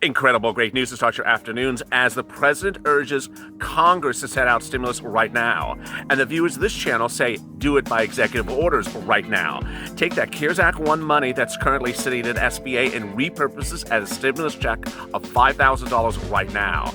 Incredible great news to start your afternoons as the president urges Congress to set out stimulus right now. And the viewers of this channel say do it by executive orders right now. Take that CARES Act 1 money that's currently sitting at SBA and repurpose it as a stimulus check of $5,000 right now.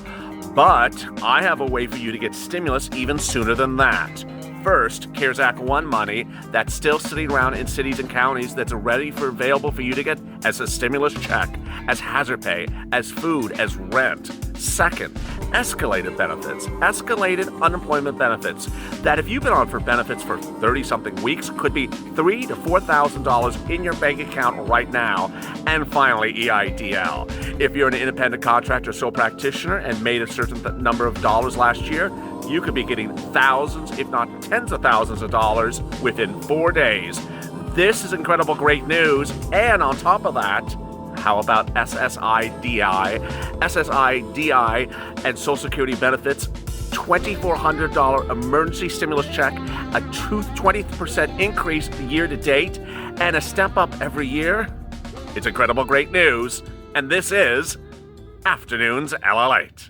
But I have a way for you to get stimulus even sooner than that. First, CARES Act 1 money that's still sitting around in cities and counties that's available for you to get as a stimulus check, as hazard pay, as food, as rent. Second, escalated benefits, escalated unemployment benefits that if you've been on for benefits for 30-something weeks could be $3,000 to $4,000 in your bank account right now. And finally, EIDL. If you're an independent contractor, sole practitioner, and made a certain number of dollars last year, you could be getting thousands, if not tens of thousands of dollars within 4 days. This is incredible great news. And on top of that, how about SSIDI? SSIDI and Social Security benefits, $2,400 emergency stimulus check, a 20% increase year to date, and a step up every year. It's incredible great news. And this is Afternoons LALATE.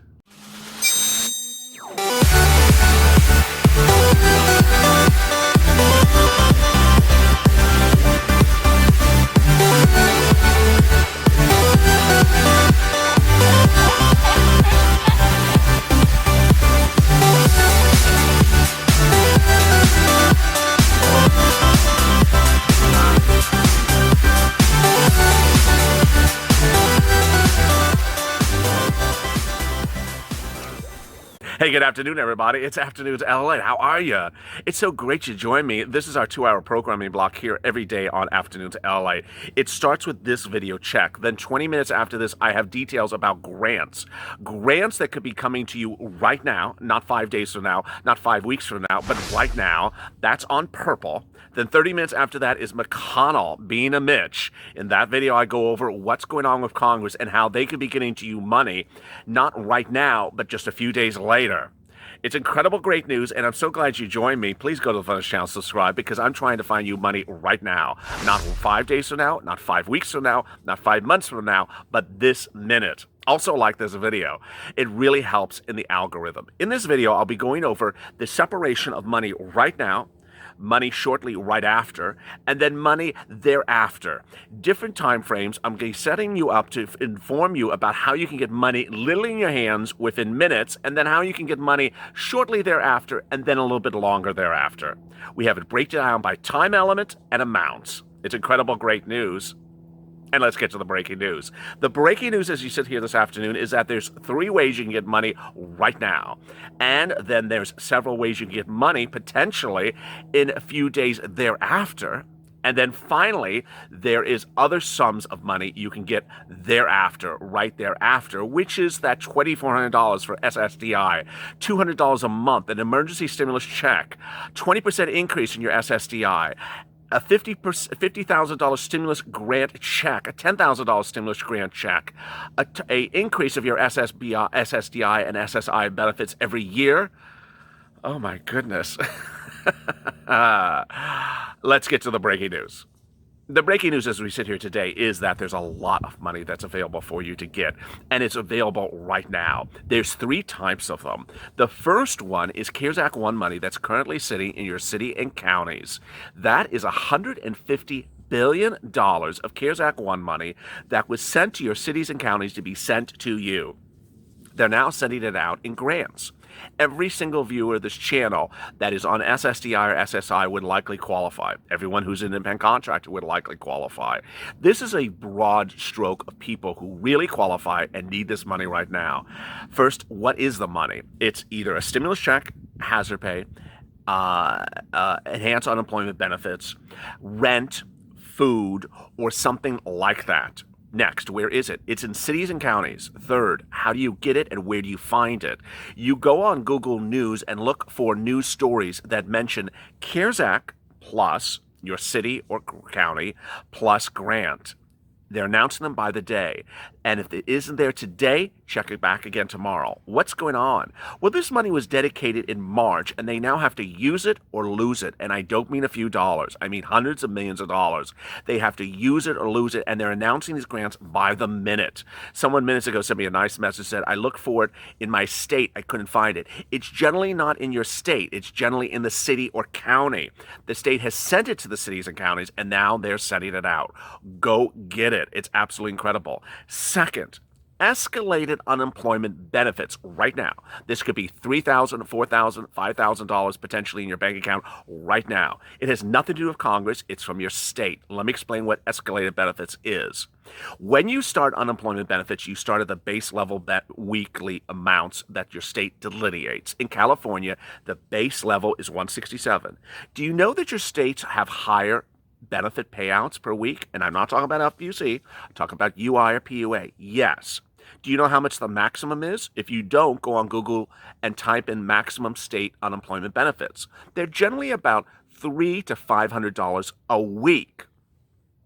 Hey, good afternoon, everybody. It's Afternoons LALATE. How are you? It's so great you join me. This is our 2-hour programming block here every day on Afternoons LALATE. It starts with this video check. Then 20 minutes after this, I have details about grants. Grants that could be coming to you right now, not 5 days from now, not 5 weeks from now, but right now. That's on purple. Then 30 minutes after that is McConnell being a Mitch. In that video, I go over what's going on with Congress and how they could be getting to you money, not right now, but just a few days later. It's incredible great news, and I'm so glad you joined me. Please go to the Funniest channel, subscribe, because I'm trying to find you money right now. Not 5 days from now, not 5 weeks from now, not 5 months from now, but this minute. Also like this video. It really helps in the algorithm. In this video, I'll be going over the separation of money right now, money shortly right after, and then money thereafter. Different time frames. I'm going to be setting you up to inform you about how you can get money literally in your hands within minutes, and then how you can get money shortly thereafter, and then a little bit longer thereafter. We have it break down by time element and amounts. It's incredible great news. And let's get to the breaking news. The breaking news as you sit here this afternoon is that there's 3 ways you can get money right now. And then there's several ways you can get money potentially in a few days thereafter. And then finally, there is other sums of money you can get thereafter, right thereafter, which is that $2,400 for SSDI, $200 a month, an emergency stimulus check, 20% increase in your SSDI, a $50,000 stimulus grant check, a $10,000 stimulus grant check, a increase of your SSDI and SSI benefits every year. Oh my goodness. Let's get to the breaking news. The breaking news as we sit here today is that there's a lot of money that's available for you to get, and it's available right now. There's 3 types of them. The first one is CARES Act 1 money that's currently sitting in your city and counties. That is $150 billion of CARES Act 1 money that was sent to your cities and counties to be sent to you. They're now sending it out in grants. Every single viewer of this channel that is on SSDI or SSI would likely qualify. Everyone who's an independent contractor would likely qualify. This is a broad stroke of people who really qualify and need this money right now. First, what is the money? It's either a stimulus check, hazard pay, enhanced unemployment benefits, rent, food, or something like that. Next, where is it? It's in cities and counties. Third, how do you get it and where do you find it? You go on Google News and look for news stories that mention CARES Act plus your city or county plus grant. They're announcing them by the day. And if it isn't there today, check it back again tomorrow. What's going on? Well, this money was dedicated in March, and they now have to use it or lose it. And I don't mean a few dollars. I mean hundreds of millions of dollars. They have to use it or lose it, and they're announcing these grants by the minute. Someone minutes ago sent me a nice message, said, I looked for it in my state. I couldn't find it. It's generally not in your state. It's generally in the city or county. The state has sent it to the cities and counties, and now they're sending it out. Go get it. It's absolutely incredible. Second, escalated unemployment benefits right now. This could be $3,000, $4,000, $5,000 potentially in your bank account right now. It has nothing to do with Congress. It's from your state. Let me explain what escalated benefits is. When you start unemployment benefits, you start at the base level weekly amounts that your state delineates. In California, the base level is 167. Do you know that your states have higher benefit payouts per week? And I'm not talking about FUC. I'm talking about UI or PUA. Yes. Do you know how much the maximum is? If you don't, go on Google and type in maximum state unemployment benefits. They're generally about $300 to $500 a week.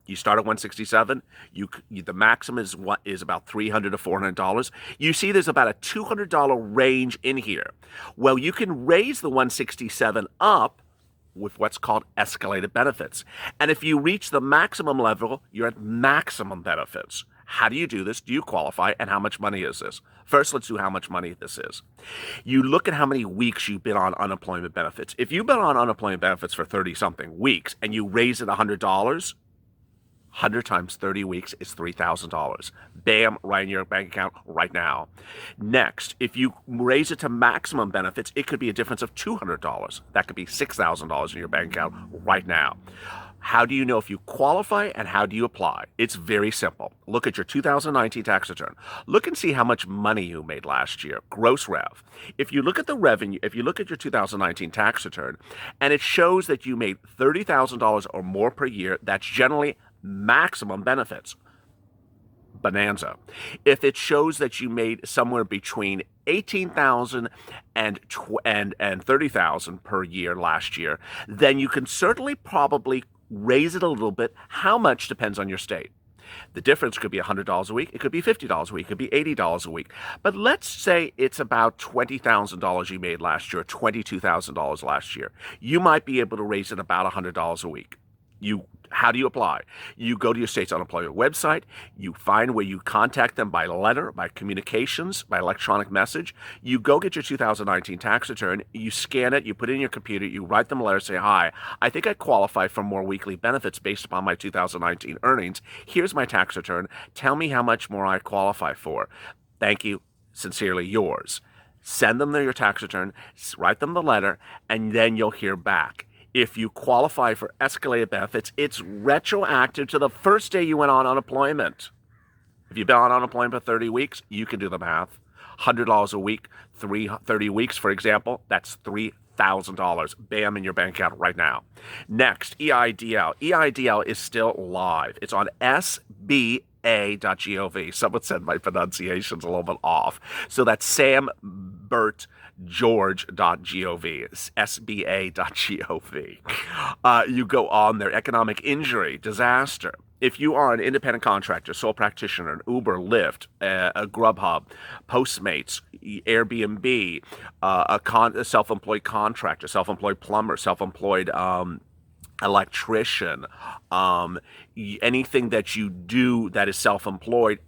You start at 167. The maximum is about $300 to $400. You see, there's about a $200 range in here. Well, you can raise the 167 up with what's called escalated benefits. And if you reach the maximum level, you're at maximum benefits. How do you do this? Do you qualify? And how much money is this? First, let's do how much money this is. You look at how many weeks you've been on unemployment benefits. If you've been on unemployment benefits for 30-something weeks and you raise it $100, 100 times 30 weeks is $3,000. Bam, right in your bank account right now. Next, if you raise it to maximum benefits, it could be a difference of $200. That could be $6,000 in your bank account right now. How do you know if you qualify and how do you apply? It's very simple. Look at your 2019 tax return. Look and see how much money you made last year, gross rev. If you look at the revenue, if you look at your 2019 tax return, and it shows that you made $30,000 or more per year, that's generally maximum benefits. Bonanza. If it shows that you made somewhere between $18,000 and $30,000 per year last year, then you can certainly probably raise it a little bit. How much depends on your state. The difference could be $100 a week. It could be $50 a week. It could be $80 a week. But let's say it's about $20,000 you made last year, $22,000 last year. You might be able to raise it about $100 a week. How do you apply? You go to your state's unemployment website. You find where you contact them by letter, by communications, by electronic message. You go get your 2019 tax return. You scan it. You put it in your computer. You write them a letter. Say, hi, I think I qualify for more weekly benefits based upon my 2019 earnings. Here's my tax return. Tell me how much more I qualify for. Thank you. Sincerely yours. Send them your tax return. Write them the letter, and then you'll hear back. If you qualify for escalated benefits, it's retroactive to the first day you went on unemployment. If you've been on unemployment for 30 weeks, you can do the math. $100 a week, 30 weeks, for example, that's $3,000. Bam, in your bank account right now. Next, EIDL. EIDL is still live. It's on SBA.gov. Someone said my pronunciation's a little bit off. So that's Sam Burt George.gov, SBA.gov. You go on there, economic injury, disaster. If you are an independent contractor, sole practitioner, an Uber, Lyft, a Grubhub, Postmates, Airbnb, a self-employed contractor, self-employed plumber, self-employed electrician, anything that you do that is self-employed,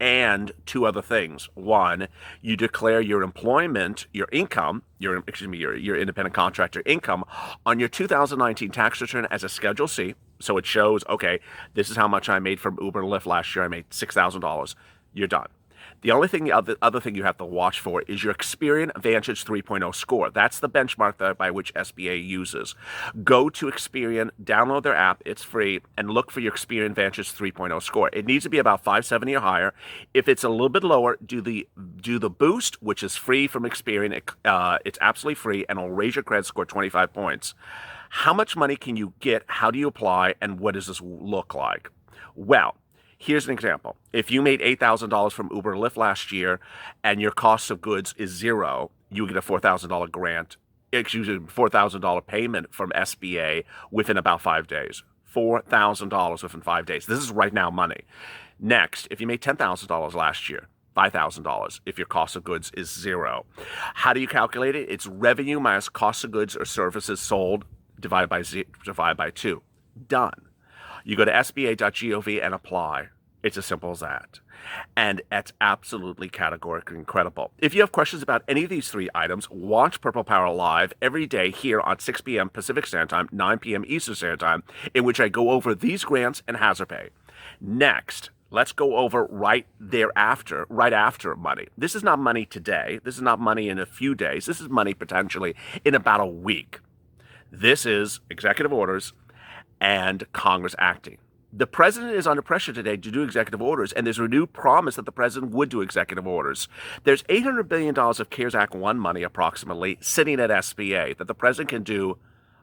and two other things. One, you declare your employment, your income, your independent contractor income on your 2019 tax return as a Schedule C. So it shows, okay, this is how much I made from Uber and Lyft last year. I made $6,000. You're done. The only thing, the other thing you have to watch for is your Experian Vantage 3.0 score. That's the benchmark by which SBA uses. Go to Experian, download their app, it's free, and look for your Experian Vantage 3.0 score. It needs to be about 570 or higher. If it's a little bit lower, do the boost, which is free from Experian. It's absolutely free, and it'll raise your credit score 25 points. How much money can you get? How do you apply? And what does this look like? Well, here's an example. If you made $8,000 from Uber or Lyft last year and your cost of goods is zero, you get a $4,000 grant, $4,000 payment from SBA within about 5 days. $4,000 within 5 days. This is right now money. Next, if you made $10,000 last year, $5,000 if your cost of goods is zero. How do you calculate it? It's revenue minus cost of goods or services sold divided by 2. Done. You go to sba.gov and apply. It's as simple as that. And it's absolutely categorically incredible. If you have questions about any of these 3 items, watch Purple Power Live every day here on 6 p.m. Pacific Standard Time, 9 p.m. Eastern Standard Time, in which I go over these grants and hazard pay. Next, let's go over right after money. This is not money today. This is not money in a few days. This is money potentially in about a week. This is executive orders and Congress acting. The president is under pressure today to do executive orders, and there's a renewed promise that the president would do executive orders. There's $800 billion of CARES Act 1 money approximately sitting at SBA that the president can do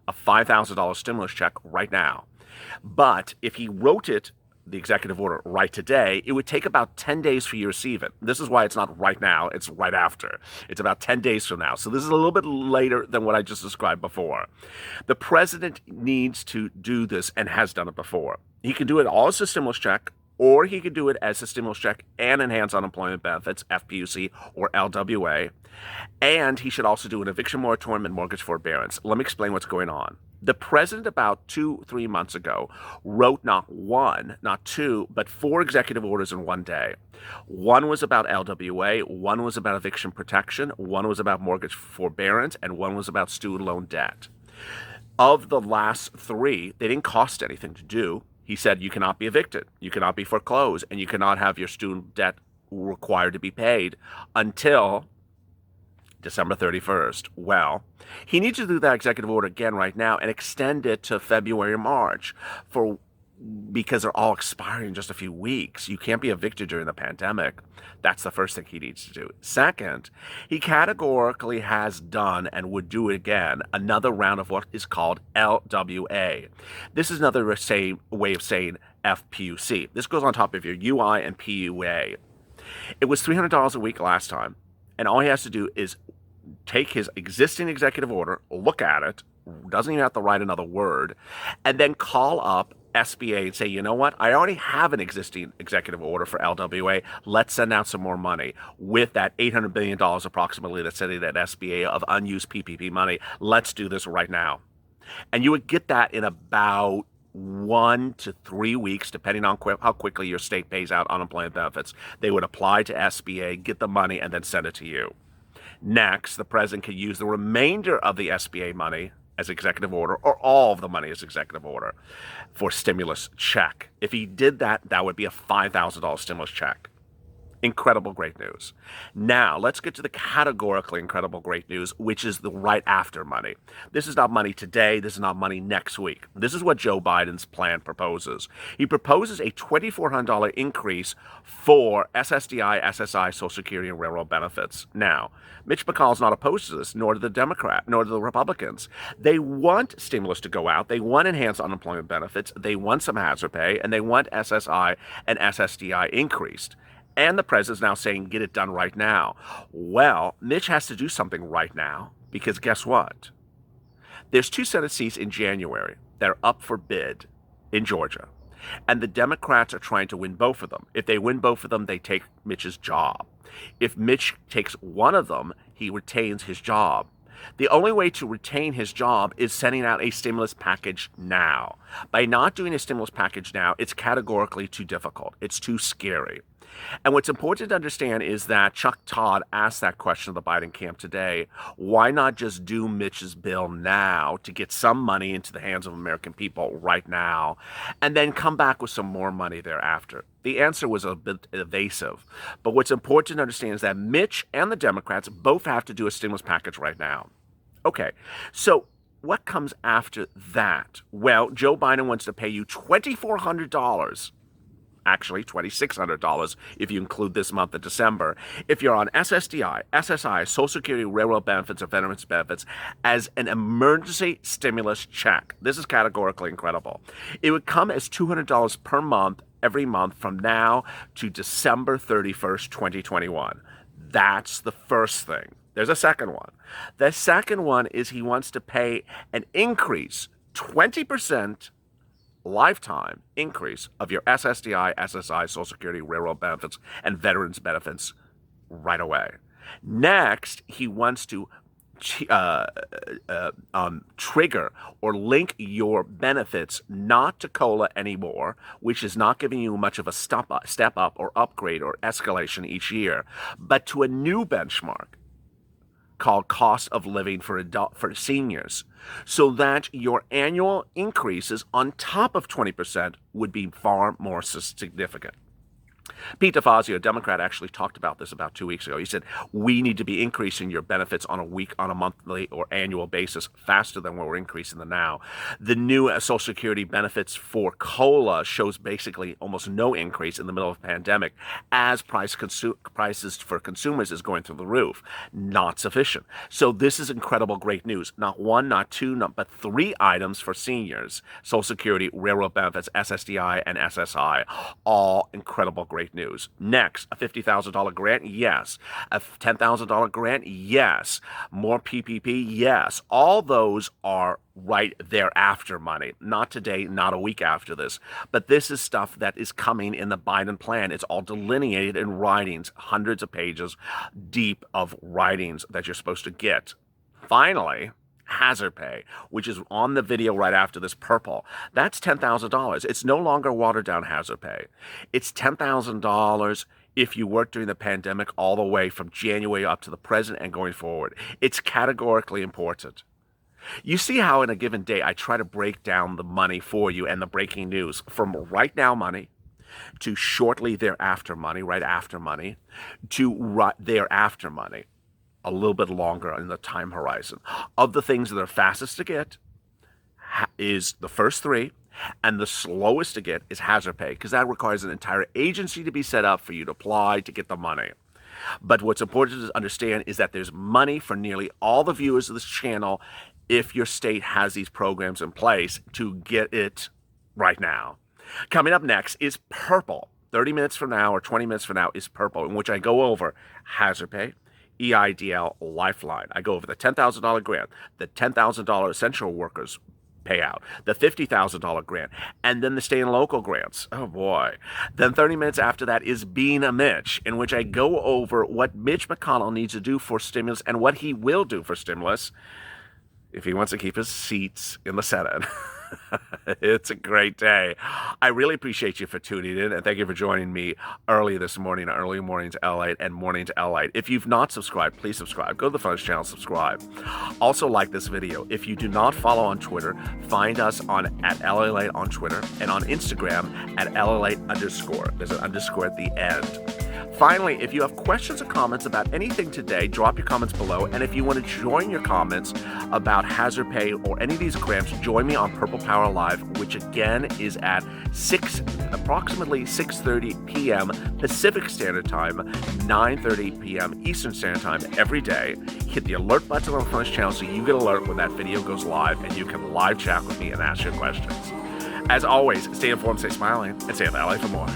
a $5,000 stimulus check right now. But if he wrote it, the executive order, right today, it would take about 10 days for you to receive it. This is why it's not right now, it's right after. It's about 10 days from now. So this is a little bit later than what I just described before. The president needs to do this and has done it before. He can do it all as a stimulus check, or he could do it as a stimulus check and enhanced unemployment benefits, FPUC or LWA. And he should also do an eviction moratorium and mortgage forbearance. Let me explain what's going on. The president about 2-3 months ago wrote not 1, not 2, but 4 executive orders in one day. One was about LWA, one was about eviction protection, one was about mortgage forbearance, and one was about student loan debt. Of the last 3, they didn't cost anything to do. He said you cannot be evicted, you cannot be foreclosed, and you cannot have your student debt required to be paid until December 31st. Well, he needs to do that executive order again right now and extend it to February or March because they're all expiring in just a few weeks. You can't be evicted during the pandemic. That's the first thing he needs to do. Second, he categorically has done and would do it again, another round of what is called LWA. This is another way of saying FPUC. This goes on top of your UI and PUA. It was $300 a week last time. And all he has to do is take his existing executive order, look at it, doesn't even have to write another word, and then call up SBA and say, you know what, I already have an existing executive order for LWA. Let's send out some more money with that $800 billion approximately that's sitting at SBA of unused PPP money. Let's do this right now. And you would get that in about 1 to 3 weeks, depending on how quickly your state pays out unemployment benefits. They would apply to SBA, get the money, and then send it to you. Next, the president could use the remainder of the SBA money as executive order, or all of the money as executive order for stimulus check. If he did that, that would be a $5,000 stimulus check. Incredible great news. Now, let's get to the categorically incredible great news, which is the right after money. This is not money today. This is not money next week. This is what Joe Biden's plan proposes. He proposes a $2,400 increase for SSDI, SSI, Social Security, and railroad benefits. Now, Mitch McConnell's not opposed to this, nor do the Republicans. They want stimulus to go out. They want enhanced unemployment benefits. They want some hazard pay, and they want SSI and SSDI increased. And the president's now saying, get it done right now. Well, Mitch has to do something right now because guess what? There's 2 Senate seats in January that are up for bid in Georgia. And the Democrats are trying to win both of them. If they win both of them, they take Mitch's job. If Mitch takes one of them, he retains his job. The only way to retain his job is sending out a stimulus package now. By not doing a stimulus package now, it's categorically too difficult. It's too scary. And what's important to understand is that Chuck Todd asked that question of the Biden camp today. Why not just do Mitch's bill now to get some money into the hands of American people right now and then come back with some more money thereafter? The answer was a bit evasive. But what's important to understand is that Mitch and the Democrats both have to do a stimulus package right now. Okay, so what comes after that? Well, Joe Biden wants to pay you $2,400. Actually, $2,600 if you include this month of December, if you're on SSDI, SSI, Social Security, railroad benefits, or veterans benefits as an emergency stimulus check. This is categorically incredible. It would come as $200 per month, every month from now to December 31st, 2021. That's the first thing. There's a second one. The second one is he wants to pay an increase, 20% lifetime increase of your SSDI, SSI, Social Security, railroad benefits, and veterans benefits right away. Next, he wants to trigger or link your benefits not to COLA anymore, which is not giving you much of a step up or upgrade or escalation each year, but to a new benchmark called cost of living for seniors, so that your annual increases on top of 20% would be far more significant. Pete DeFazio, a Democrat, actually talked about this about 2 weeks ago. He said, we need to be increasing your benefits on a monthly or annual basis faster than what we're increasing them now. The new Social Security benefits for COLA shows basically almost no increase in the middle of a pandemic as prices for consumers is going through the roof. Not sufficient. So this is incredible, great news. Not one, not two, but 3 items for seniors: Social Security, railroad benefits, SSDI, and SSI. All incredible, great news. Next, a $50,000 grant? Yes. A $10,000 grant? Yes. More PPP? Yes. All those are right thereafter money. Not today, not a week after this. But this is stuff that is coming in the Biden plan. It's all delineated in writings, hundreds of pages deep of writings that you're supposed to get. Finally, hazard pay, which is on the video right after this, purple. That's $10,000. It's no longer watered down hazard pay. It's $10,000 if you work during the pandemic all the way from January up to the present and going forward. It's categorically important. You see how in a given day I try to break down the money for you and the breaking news from right now money to shortly thereafter money, right after money, to right thereafter money. A little bit longer in the time horizon. Of the things that are fastest to get is the first 3, and the slowest to get is hazard pay, because that requires an entire agency to be set up for you to apply to get the money. But what's important to understand is that there's money for nearly all the viewers of this channel if your state has these programs in place to get it right now. Coming up next is purple. 30 minutes from now or 20 minutes from now is purple, in which I go over hazard pay, EIDL Lifeline. I go over the $10,000 grant, the $10,000 essential workers payout, the $50,000 grant, and then the state and local grants. Oh boy. Then 30 minutes after that is Being a Mitch, in which I go over what Mitch McConnell needs to do for stimulus and what he will do for stimulus if he wants to keep his seats in the Senate. It's a great day. I really appreciate you for tuning in, and thank you for joining me early this morning, early mornings LATE and mornings LATE. If you've not subscribed, please subscribe. Go to the Fun channel, subscribe. Also like this video. If you do not follow on Twitter, find us at LALATE on Twitter and on Instagram at LALATE_. There's an underscore at the end. Finally, if you have questions or comments about anything today, drop your comments below. And if you want to join your comments about hazard pay or any of these grants, join me on Purple Power Live, which again is at approximately 6:30 p.m. Pacific Standard Time, 9:30 p.m. Eastern Standard Time every day. Hit the alert button on the Fun channel so you get alert when that video goes live and you can live chat with me and ask your questions. As always, stay informed, stay smiling, and stay in LA for more.